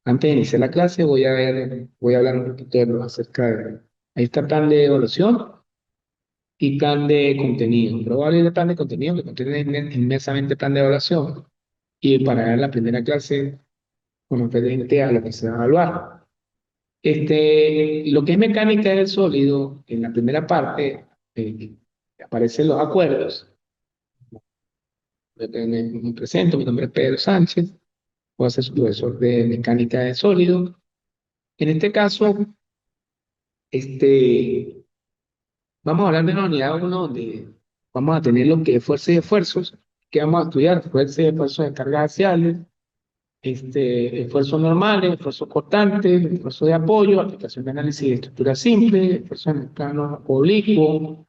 Antes de iniciar la clase voy a hablar un poquito acerca de, ahí está plan de evaluación y plan de contenido. Pero voy a hablar del plan de contenido que contiene inmensamente plan de evaluación y para dar la primera clase con referente a lo que se va a evaluar. Lo que es mecánica del sólido, en la primera parte aparecen los acuerdos. Me presento, mi nombre es Pedro Sánchez, voy a ser su profesor de mecánica del sólido. En este caso, este, vamos a hablar de la unidad uno donde vamos a tener lo que es fuerza y esfuerzos, que vamos a estudiar fuerza y esfuerzos de cargas axiales, esfuerzos normales, esfuerzos constantes, esfuerzos de apoyo, aplicación de análisis de estructura simple, esfuerzos en el plano oblicuo,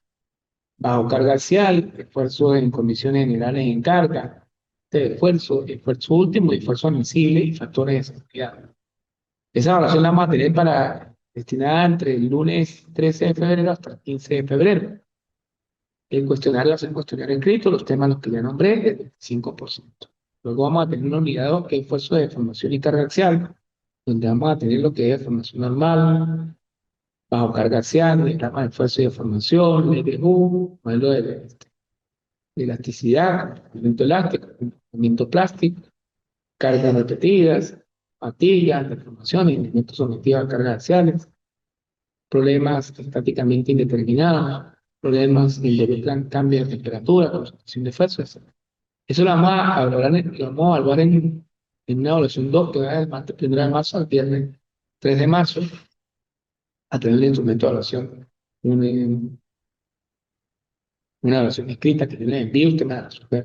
bajo carga axial, esfuerzos en condiciones generales en carga, esfuerzo último y esfuerzo admisible y factores de seguridad. Esa evaluación la vamos a tener para destinada entre el lunes 13 de febrero hasta el 15 de febrero. El cuestionario va a ser un cuestionario escrito, los temas los que ya nombré, el 25%. Luego vamos a tener una unidad 2 que es esfuerzo de formación y carga axial, donde vamos a tener lo que es formación normal, bajo carga axial, diagrama de esfuerzo y de formación, LBU, modelo de elasticidad, movimiento elástico, movimiento plástico, cargas repetidas, fatigas, deformaciones, movimientos sometidos a cargas axiales, problemas estáticamente indeterminados, problemas en involucran cambio de temperatura, concentración de fuerzas, etc. Eso lo vamos a evaluar en una evaluación 2 que va del martes 1 de marzo al viernes 3 de marzo, a tener el instrumento de evaluación, una, una evaluación escrita que yo les envío, usted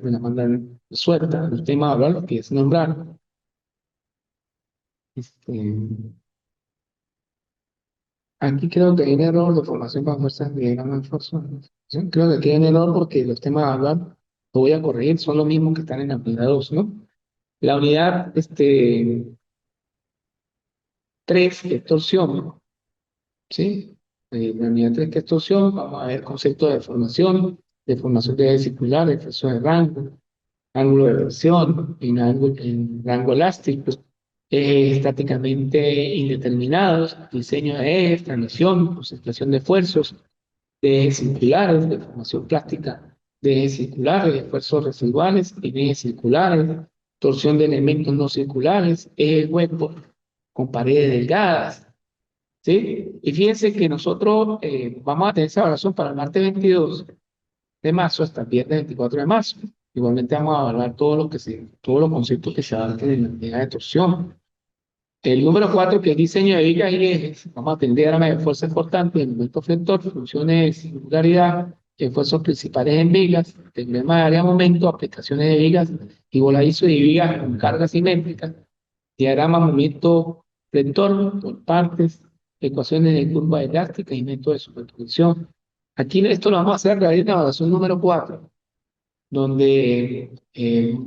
me la mandan suelta, usted me va a evaluar lo que es nombrar. Este, Aquí creo que hay un error de formación para fuerzas de diagrama de fuerza. Yo creo que aquí hay un error porque los temas a hablar, lo voy a corregir, son los mismos que están en la unidad 2, ¿no? La unidad 3, que es torsión, ¿sí? La unidad 3, que es torsión, vamos a ver conceptos de formación de ejes circulares, efectos de rango, ángulo de presión, en rango elástico, ejes estáticamente indeterminados, diseño de ejes, transmisión, concentración de esfuerzos, de ejes circulares, de formación plástica de ejes circulares, de esfuerzos residuales en ejes circulares, torsión de elementos no circulares, ejes huecos con paredes delgadas, ¿sí? Y fíjense que nosotros vamos a tener esa evaluación para el martes 22 de marzo hasta el viernes 24 de marzo. Igualmente vamos a evaluar todos los conceptos que se abarquen en la unidad de torsión. El número 4, que es diseño de vigas y ejes, vamos a atender diagrama de fuerza cortante, el momento flector, funciones de singularidad, esfuerzos principales en vigas, teorema de área momento, aplicaciones de vigas y voladizo de vigas con cargas simétricas, diagrama momento flector por partes, ecuaciones de curva elástica y método de superposición. Aquí esto lo vamos a hacer a través de la evaluación número 4, donde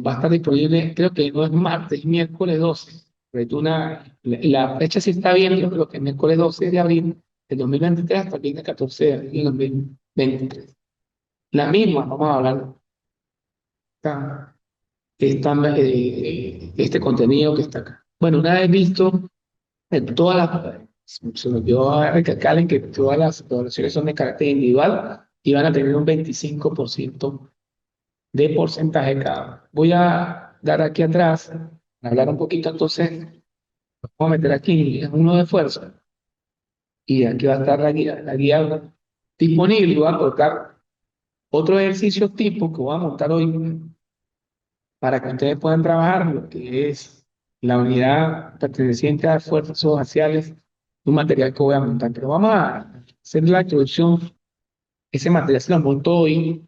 va a estar disponible, creo que no es martes, miércoles 12. Pero la fecha sí está bien, yo creo que es miércoles 12 de abril del 2023 hasta el viernes 14 de abril del 2023. La misma, vamos a hablar está, este contenido que está acá. Bueno, una vez visto todas se me olvidó recalcar en que todas las evaluaciones son de carácter individual y van a tener un 25% de porcentaje cada uno. Voy a dar aquí atrás, hablar un poquito entonces, vamos a meter aquí en uno de fuerza y aquí va a estar la guía disponible. Voy a colocar otro ejercicio tipo que voy a montar hoy para que ustedes puedan trabajar lo que es la unidad perteneciente a esfuerzos faciales, un material que voy a montar. Pero vamos a hacer la introducción. Ese material se lo monto hoy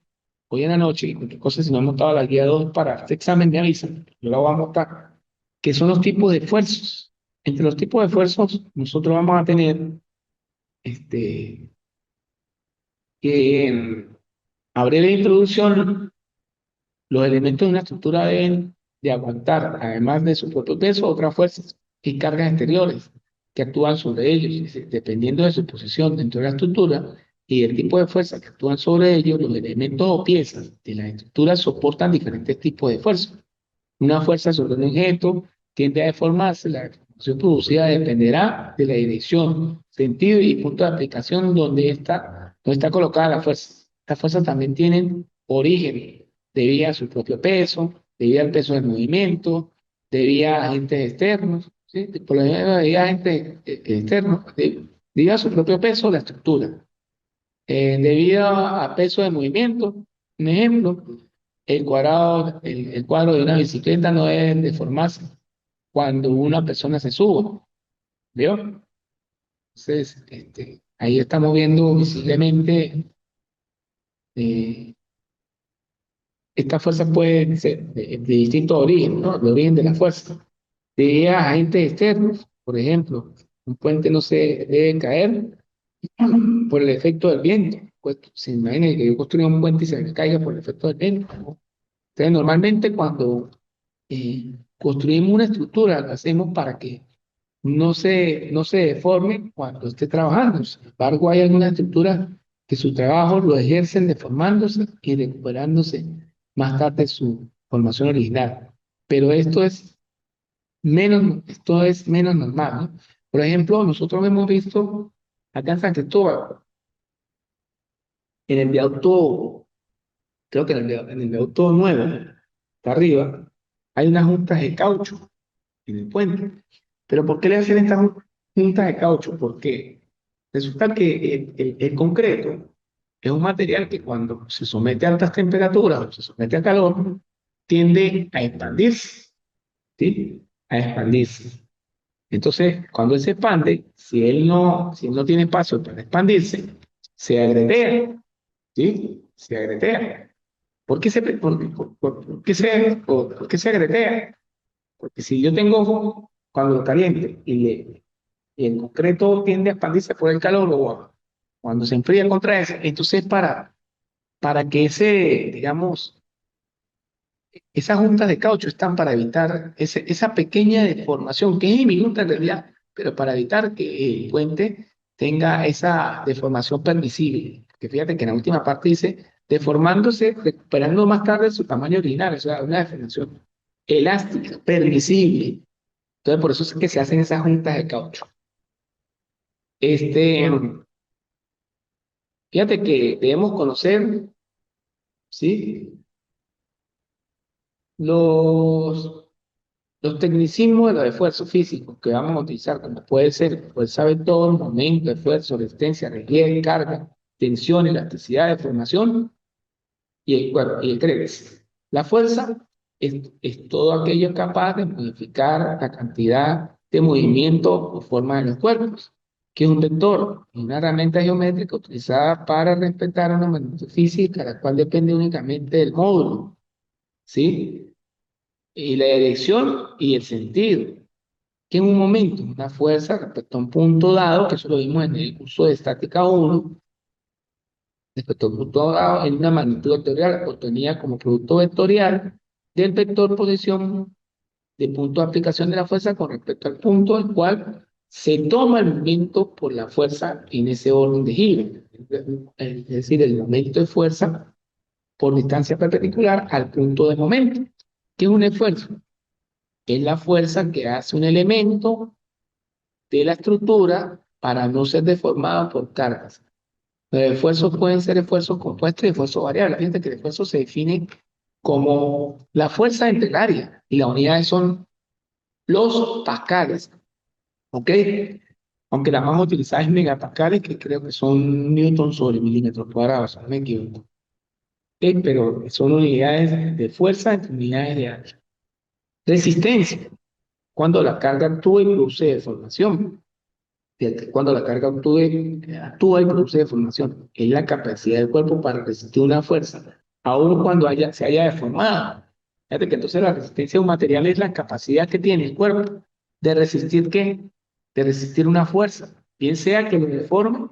en la noche, y cualquier cosa, si no he montado la guía 2 para este examen, me avisan, yo la voy a montar, que son los tipos de esfuerzos. Entre los tipos de esfuerzos, nosotros vamos a tener, este, que a breve introducción, los elementos de una estructura deben de aguantar, además de su propio peso, otras fuerzas y cargas exteriores que actúan sobre ellos. Es decir, dependiendo de su posición dentro de la estructura y del tipo de fuerza que actúan sobre ellos, los elementos o piezas de la estructura soportan diferentes tipos de fuerzas. Una fuerza sobre un objeto tiende a deformarse, la deformación producida dependerá de la dirección, sentido y punto de aplicación donde está colocada la fuerza. Estas fuerzas también tienen origen debido a su propio peso, debido al peso del movimiento, debido a agentes externos, ¿sí? Por lo general, debido a agentes externos, debido a su propio peso, la estructura. Debido a peso de movimiento, un ejemplo, el cuadro de una bicicleta no debe deformarse cuando una persona se suba, ¿vio? Entonces, ahí estamos viendo visiblemente, eh, esta fuerza puede ser de distinto origen, ¿no? El origen de la fuerza. De agentes externos, por ejemplo, un puente no se debe caer por el efecto del viento. Pues se imagina que yo construya un puente y se me caiga por el efecto del viento, ¿no? Entonces, normalmente cuando construimos una estructura, lo hacemos para que no se deforme cuando esté trabajando. Sin embargo, hay algunas estructuras que su trabajo lo ejercen deformándose y recuperándose más tarde de su formación original. Pero esto es menos normal, ¿no? Por ejemplo, nosotros hemos visto acá en San Cristóbal, en el viaducto, creo que en el viaducto nuevo, está arriba, hay unas juntas de caucho en el puente. Pero ¿por qué le hacen estas juntas de caucho? Porque resulta que el concreto es un material que cuando se somete a altas temperaturas o se somete a calor, tiende a expandirse, ¿sí? A expandirse. Entonces, cuando él se expande, si él no tiene espacio para expandirse, se agretea, ¿sí? Se agretea. ¿Por qué se agretea? Porque si yo tengo, cuando lo caliente y el concreto tiende a expandirse por el calor o cuando se enfría contra eso, entonces para que digamos, esas juntas de caucho están para evitar esa pequeña deformación, que es diminuta en realidad, pero para evitar que el puente tenga esa deformación permisible. Que fíjate que en la última parte dice, deformándose, recuperando más tarde su tamaño original, o sea, una deformación elástica, permisible. Entonces, por eso es que se hacen esas juntas de caucho. Este, Fíjate que debemos conocer, ¿sí? Los, los tecnicismos de los esfuerzos físicos que vamos a utilizar, como puede ser fuerza vector, momento, esfuerzo, resistencia, relieve, carga, tensión, elasticidad, deformación y el CREDES. La fuerza es todo aquello capaz de modificar la cantidad de movimiento o forma de los cuerpos, que es un vector, una herramienta geométrica utilizada para respetar una magnitud física, la cual depende únicamente del módulo, ¿sí? Y la dirección y el sentido, que en un momento, una fuerza respecto a un punto dado, que eso lo vimos en el curso de estática 1, respecto al punto dado en una magnitud vectorial obtenida como producto vectorial del vector posición de punto de aplicación de la fuerza con respecto al punto al cual se toma el momento por la fuerza en ese orden de giro. Es decir, el momento de fuerza por distancia perpendicular al punto de momento. ¿Qué es un esfuerzo? Es la fuerza que hace un elemento de la estructura para no ser deformado por cargas. Los esfuerzos pueden ser esfuerzos compuestos y esfuerzos variables. Fíjate que el esfuerzo se define como la fuerza entre el área y las unidades son los pascales, ¿ok? Aunque la más utilizada es megapascales, que creo que son newton sobre milímetros cuadrados, si no me equivoco. ¿Ok? Pero son unidades de fuerza entre unidades de área. Resistencia, cuando la carga actúa y produce deformación. Fíjate, cuando la carga actúa y produce deformación, es la capacidad del cuerpo para resistir una fuerza, aun cuando se haya deformado. Fíjate que entonces la resistencia de un material es la capacidad que tiene el cuerpo de resistir ¿qué? De resistir una fuerza, bien sea que lo deforme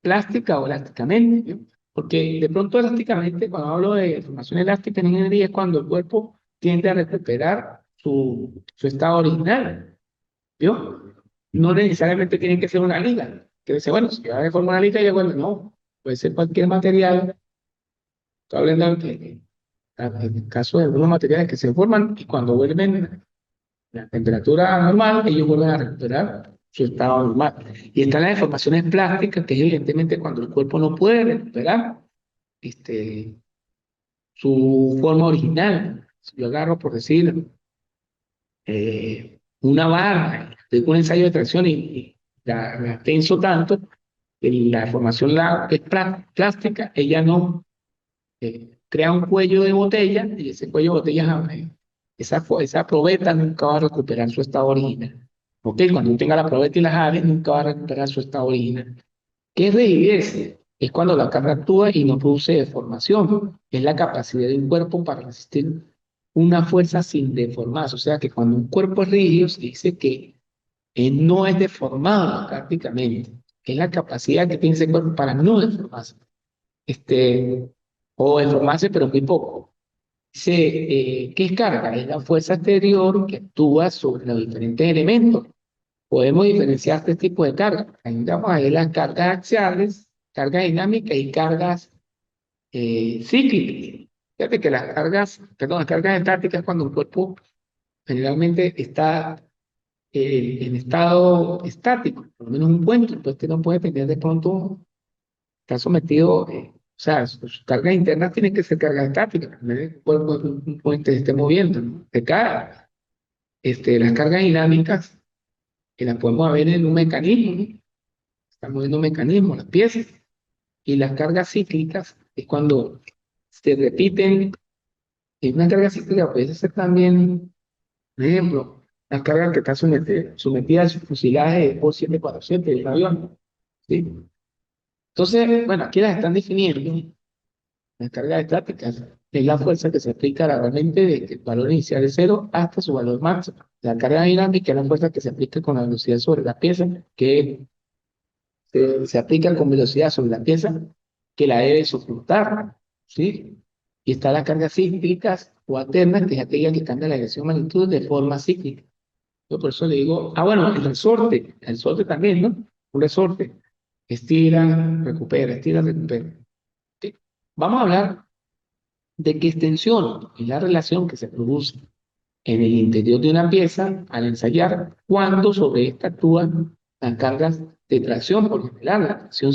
plástica o elásticamente, ¿no? Porque de pronto elásticamente, cuando hablo de deformación elástica en ingeniería, es cuando el cuerpo tiende a recuperar su estado original, ¿vio? No necesariamente tiene que ser una liga. Que dice, bueno, si va a deformar una liga, ya bueno, no. Puede ser cualquier material. Estoy hablando en el caso de algunos materiales que se forman y cuando vuelven la temperatura normal, ellos vuelven a recuperar su estado normal. Y están las deformaciones plásticas, que es evidentemente cuando el cuerpo no puede recuperar este, su forma original. Si yo agarro, por decir, una barra, tengo un ensayo de tracción y la tenso tanto, que la deformación que es plástica, ella no crea un cuello de botella y ese cuello de botella, esa probeta nunca va a recuperar su estado original. ¿Ok? Cuando tenga la probeta y las aves, nunca va a recuperar su estado original. ¿Qué es rigidez? Es cuando la carga actúa y no produce deformación. Es la capacidad de un cuerpo para resistir una fuerza sin deformarse. O sea que cuando un cuerpo es rígido, se dice que no es deformado prácticamente. Es la capacidad que tiene ese cuerpo para no deformarse. Este, o deformarse, pero muy poco. Dice, ¿qué es carga? Es la fuerza exterior que actúa sobre los diferentes elementos. Podemos diferenciar este tipo de cargas. Ahí vamos a ver las cargas axiales, cargas dinámicas y cargas cíclicas. Fíjate que las cargas, perdón, las cargas estáticas es cuando un cuerpo generalmente está en estado estático, por lo menos un puente, pues que no puede tener de pronto, está sometido, o sea, sus cargas internas tienen que ser cargas estáticas, no es que el cuerpo de un puente se esté moviendo, ¿no? Se cae. Las cargas dinámicas, que las podemos ver en un mecanismo, ¿no? Están moviendo un mecanismo, las piezas. Y las cargas cíclicas es cuando se repiten. Y una carga cíclica puede ser también, por ejemplo, la carga que está sometida al fuselaje de O747 del avión. ¿Sí? Entonces, bueno, aquí las están definiendo. Las cargas estáticas es la fuerza que se aplica gradualmente desde el valor inicial de cero hasta su valor máximo. La carga dinámica es la fuerza que se aplica con la velocidad sobre la pieza, que se aplica con velocidad sobre la pieza que la debe soportar, ¿sí? Y está las cargas cíclicas o alternas, que es aquella que cambia la dirección de magnitud de forma cíclica. Yo por eso le digo, bueno, el resorte también, ¿no? Un resorte, estira, recupera. ¿Sí? Vamos a hablar de qué extensión es la relación que se produce en el interior de una pieza al ensayar cuando sobre esta actúan las cargas de tracción. Por lo general, la tracción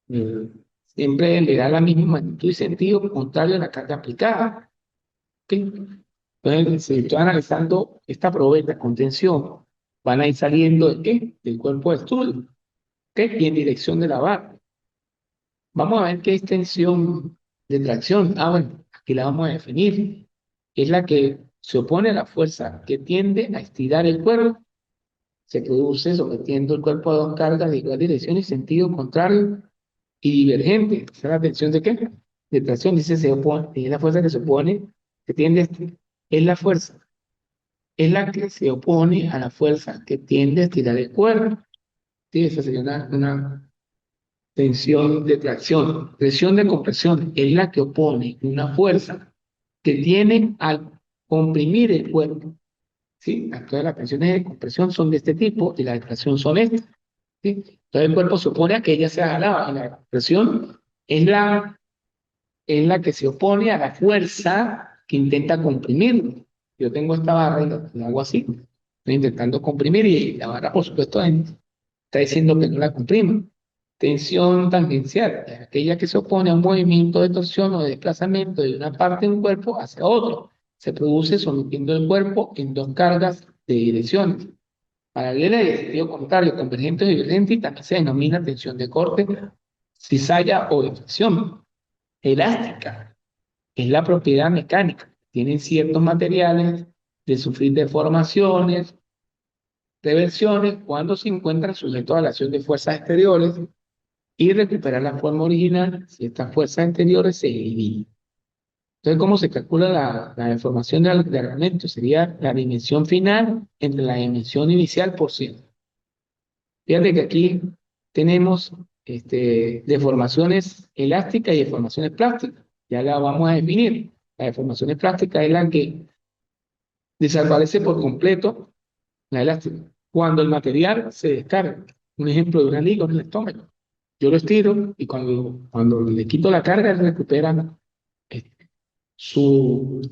eh, siempre le da la misma magnitud y sentido contrario a la carga aplicada. ¿Ok? Entonces, si estoy analizando esta probeta con tensión, van a ir saliendo ¿de qué? Del cuerpo de estudio, ¿ok? Y en dirección de la barra. Vamos a ver qué es tensión de tracción. Bueno, aquí la vamos a definir. Es la que se opone a la fuerza que tiende a estirar el cuerpo. Se produce sometiendo el cuerpo a dos cargas de igual dirección y sentido contrario y divergente. ¿Esa es la tensión de qué? De tracción. Dice, se opone, es la fuerza que se opone, que tiende a es la fuerza, es la que se opone a la fuerza que tiende a estirar el cuerpo. Sí, esa sería una tensión de tracción. Presión de compresión es la que opone una fuerza que tiene al comprimir el cuerpo. ¿Sí? Todas las tensiones de compresión son de este tipo y las de tracción son estas. ¿Sí? Entonces el cuerpo se opone a que ella sea jalada y la presión es la que se opone a la fuerza que intenta comprimirlo. Yo tengo esta barra y la hago así, estoy intentando comprimir y la barra, por supuesto, está diciendo que no la comprima. Tensión tangencial, es aquella que se opone a un movimiento de torsión o de desplazamiento de una parte de un cuerpo hacia otro. Se produce sometiendo el cuerpo en dos cargas de direcciones. Paralela y de sentido contrario, convergente o divergente, y también se denomina tensión de corte, cizalla o de fricción. Elástica es la propiedad mecánica. Tienen ciertos materiales de sufrir deformaciones, reversiones, cuando se encuentran sujetos a la acción de fuerzas exteriores y recuperar la forma original si estas fuerzas exteriores se eliminan. Entonces, ¿cómo se calcula la deformación del elemento? Sería la dimensión final entre la dimensión inicial por 100. Fíjate que aquí tenemos deformaciones elásticas y deformaciones plásticas. Ya la vamos a definir. La deformación plástica es la que desaparece por completo la elástica. Cuando el material se descarga, un ejemplo de una liga en el estómago, yo lo estiro y cuando le quito la carga, él recupera su,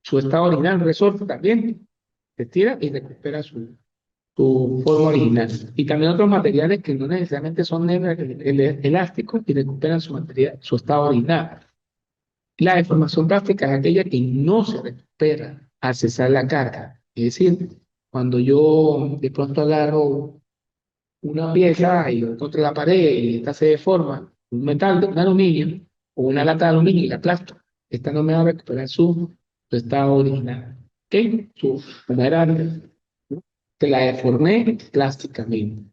su estado original, resorte también, se estira y recupera su forma original. Y también otros materiales que no necesariamente son elásticos y recuperan su material, su estado original. La deformación plástica es aquella que no se recupera al cesar la carga. Es decir, cuando yo de pronto agarro una pieza y lo contra la pared y esta se deforma, un metal, un aluminio o una lata de aluminio y la aplasto, esta no me va a recuperar su estado original. ¿Ok? Como era antes, ¿no? Que la deformé plásticamente.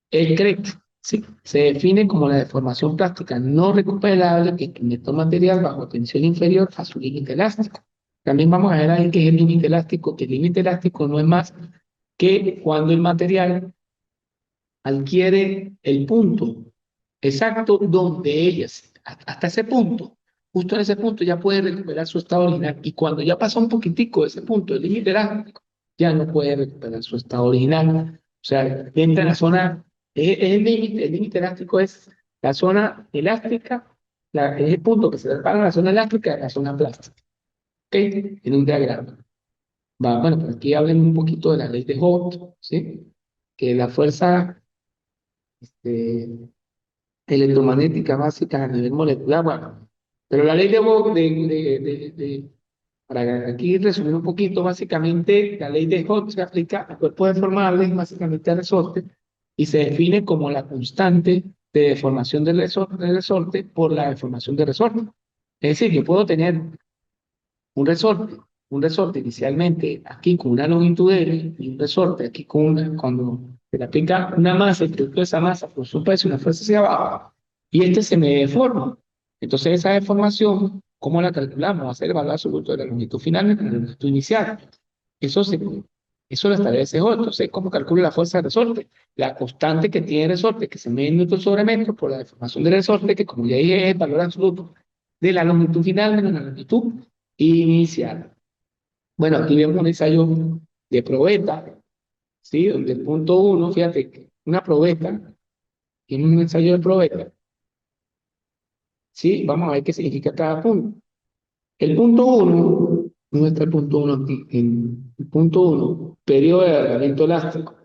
El CREC, sí, se define como la deformación plástica no recuperable que instrumento material bajo tensión inferior a su límite elástico. También vamos a ver ahí qué es el límite elástico, que el límite elástico no es más que cuando el material adquiere el punto exacto donde ellas, hasta ese punto, justo en ese punto ya puede recuperar su estado original. Y cuando ya pasa un poquitico de ese punto, el límite elástico, ya no puede recuperar su estado original. O sea, entra en la zona, es el límite elástico es la zona elástica, es el punto que se separa la zona elástica de la zona plástica. ¿Ok? En un diagrama. Va, bueno, pues aquí hablen un poquito de la ley de Hooke, ¿sí? Que la fuerza este, electromagnética básica a nivel molecular, bueno, pero la ley de Bohr, para aquí resumir un poquito, básicamente la ley de Hooke se aplica a cuerpos deformables, básicamente a resorte, y se define como la constante de deformación del resorte por la deformación del resorte. Es decir, yo puedo tener un resorte, un resorte inicialmente aquí con una longitud L y un resorte aquí con cuando se le aplica una masa y producto de esa masa por su peso y una fuerza hacia abajo, y este se me deforma. Entonces esa deformación, ¿cómo la calculamos? Va a ser el valor absoluto de la longitud final de la longitud inicial. Eso, se, eso lo establece Hooke. Entonces, ¿cómo calculo la fuerza del resorte? La constante que tiene el resorte, que se mide en newton sobre metro por la deformación del resorte, que como ya dije es el valor absoluto de la longitud final menos la longitud inicial. Bueno, aquí vemos un ensayo de probeta, ¿sí? Donde el punto uno, fíjate, que una probeta tiene un ensayo de probeta, ¿sí? Vamos a ver qué significa cada punto. El punto uno, ¿dónde está el punto uno aquí? En el punto uno, periodo de alargamiento elástico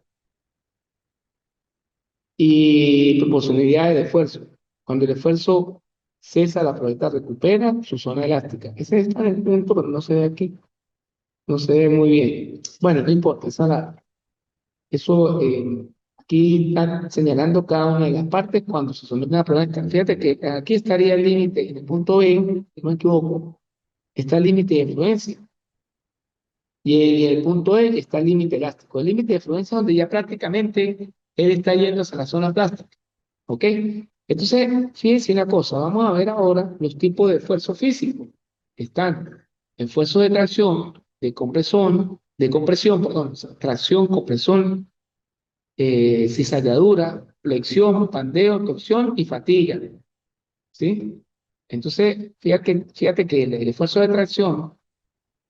y proporcionalidad de esfuerzo. Cuando el esfuerzo cesa, la probeta recupera su zona elástica. Ese está en el punto, pero no se ve aquí. No se ve muy bien. Bueno, no importa, eso aquí están señalando cada una de las partes cuando se somete a una prueba. Fíjate que aquí estaría el límite, en el punto B, si no me equivoco, está el límite de influencia. Y en el punto E está el límite elástico. El límite de influencia es donde ya prácticamente él está yendo hacia la zona plástica. ¿Ok? Entonces, fíjense una cosa, vamos a ver ahora los tipos de esfuerzo físico. Están esfuerzo de tracción, de compresión, perdón, tracción, compresión, cizalladura, flexión, pandeo, torsión y fatiga. ¿Sí? Entonces, fíjate que el esfuerzo de tracción,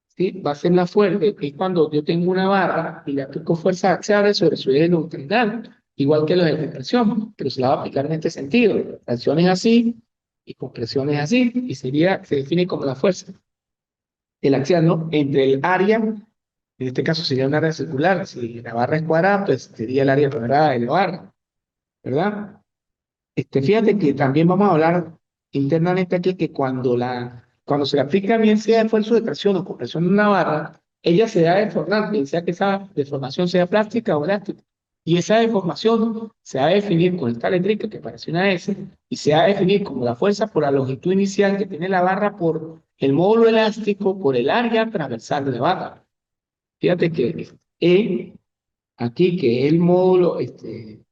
¿sí? Va a ser la fuerte, es cuando yo tengo una barra y le aplico fuerza axial sobre su eje longitudinal, igual que los de compresión, pero se la va a aplicar en este sentido. Tracción es así y compresión es así, y se define como la fuerza. El axial, ¿no? Entre el área, en este caso sería un área circular, si la barra es cuadrada, pues sería el área cuadrada de la barra, ¿verdad? Fíjate que también vamos a hablar internamente aquí que cuando se le aplica bien sea esfuerzo de tracción o compresión de una barra, ella se va a deformar, bien sea que esa deformación sea plástica o elástica. Y esa deformación se va a definir con esta letrica que parece una S y se va a definir como la fuerza por la longitud inicial que tiene la barra por el módulo elástico por el área transversal de la barra. Fíjate que E, aquí que es el módulo, el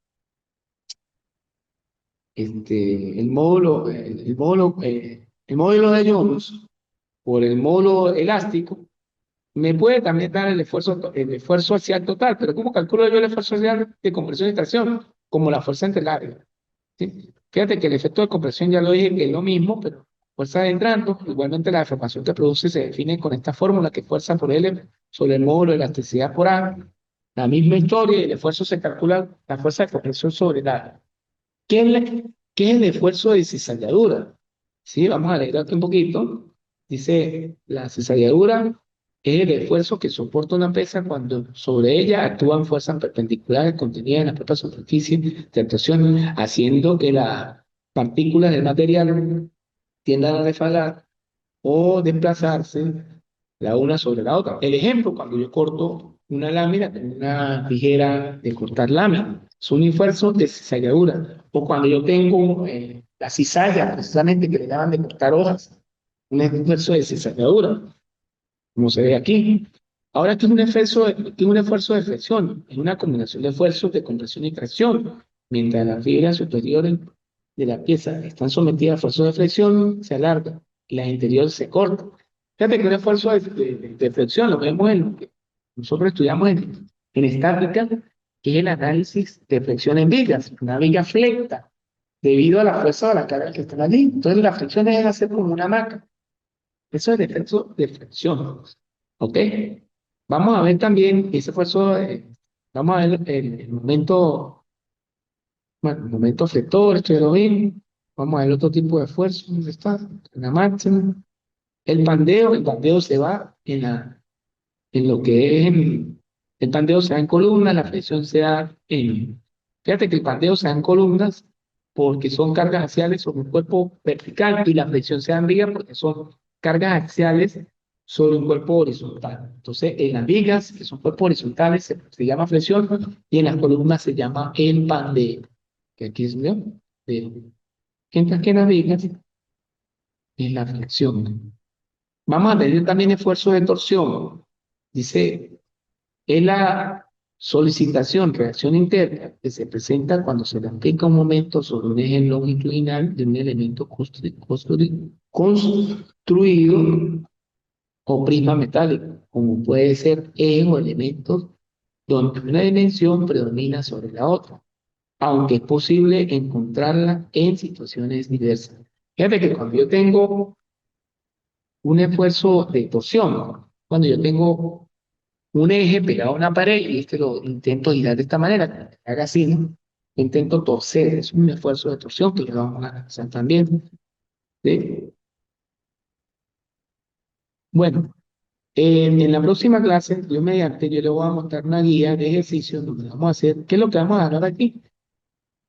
módulo de Jones por el módulo elástico me puede también dar el esfuerzo axial total, pero ¿cómo calculo yo el esfuerzo axial de compresión y tracción? Como la fuerza entre el área. ¿Sí? Fíjate que el efecto de compresión ya lo dije que es lo mismo, pero fuerza de entrando, igualmente la deformación que produce se define con esta fórmula que es fuerza por L sobre el módulo de elasticidad por A. La misma historia y el esfuerzo se calcula la fuerza de compresión sobre el área. ¿Qué es, qué es el esfuerzo de cizalladura? Sí, vamos a leer aquí un poquito. Dice la cizalladura. es el esfuerzo que soporta una pesa cuando sobre ella actúan fuerzas perpendiculares contenidas en la propia superficie de actuación, haciendo que las partículas del material tiendan a resbalar o desplazarse la una sobre la otra. El ejemplo, cuando yo corto una lámina con una tijera de cortar lámina, es un esfuerzo de cizalladura. O cuando yo tengo la cizalla, precisamente que le daban de cortar hojas, un esfuerzo de cizalladura, como se ve aquí. Ahora esto es un esfuerzo de flexión, es una combinación de esfuerzos de compresión y tracción. Mientras las fibras superiores de la pieza están sometidas a esfuerzos de flexión, se alargan y las interiores se cortan. Fíjate que un esfuerzo de flexión lo vemos en lo que nosotros estudiamos en estática, que es el análisis de flexión en vigas. Una viga flecta debido a la fuerza de la carga que están allí. Entonces la flexión es hacer como una maca. Eso es el efecto de flexión. ¿Ok? Vamos a ver también ese esfuerzo, vamos a ver el momento, bueno, el momento flector, esto ya lo vimos. Vamos a ver otro tipo de esfuerzo, ¿dónde está? En la máxima. El pandeo se va en lo que es, el pandeo se da en columnas, la flexión se da fíjate que el pandeo se da en columnas porque son cargas axiales sobre un cuerpo vertical y la flexión se da en vigas porque son cargas axiales sobre un cuerpo horizontal. Entonces, en las vigas, que son cuerpos horizontales, se llama flexión y en las columnas se llama el pandeo. Que aquí es, ¿no? Mientras que en las vigas es la flexión. Vamos a tener también esfuerzo de torsión. Dice, es la solicitación, reacción interna, que se presenta cuando se le aplica un momento sobre un eje longitudinal de un elemento construido o prisma metálico, como puede ser eje o elementos donde una dimensión predomina sobre la otra, aunque es posible encontrarla en situaciones diversas. Fíjate que cuando yo tengo un esfuerzo de torsión, cuando yo tengo un eje pegado a una pared y este lo intento girar de esta manera, que haga así, ¿no? Intento torcer, es un esfuerzo de torsión que ya lo vamos a analizar también. ¿Sí? Bueno, en la próxima clase, yo le voy a mostrar una guía de ejercicios donde vamos a hacer, ¿qué es lo que vamos a hablar aquí?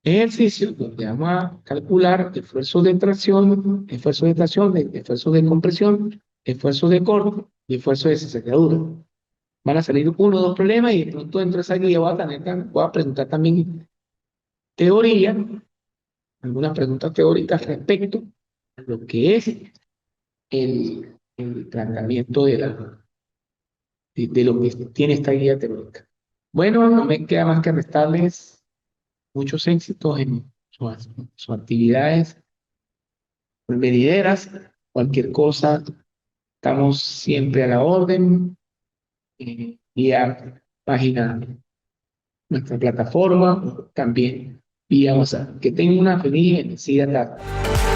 Ejercicios donde vamos a calcular esfuerzos de tracción, esfuerzos de compresión, esfuerzos de corte y esfuerzos de cerradura. Van a salir uno o dos problemas y de pronto dentro de esa guía voy a preguntar también teoría, algunas preguntas teóricas respecto a lo que es el tratamiento de lo que tiene esta guía teórica. Bueno, no me queda más que restarles muchos éxitos en sus actividades venideras. Cualquier cosa, estamos siempre a la orden, vía página, nuestra plataforma, también vía WhatsApp. Que tengan una feliz y bendecida tarde.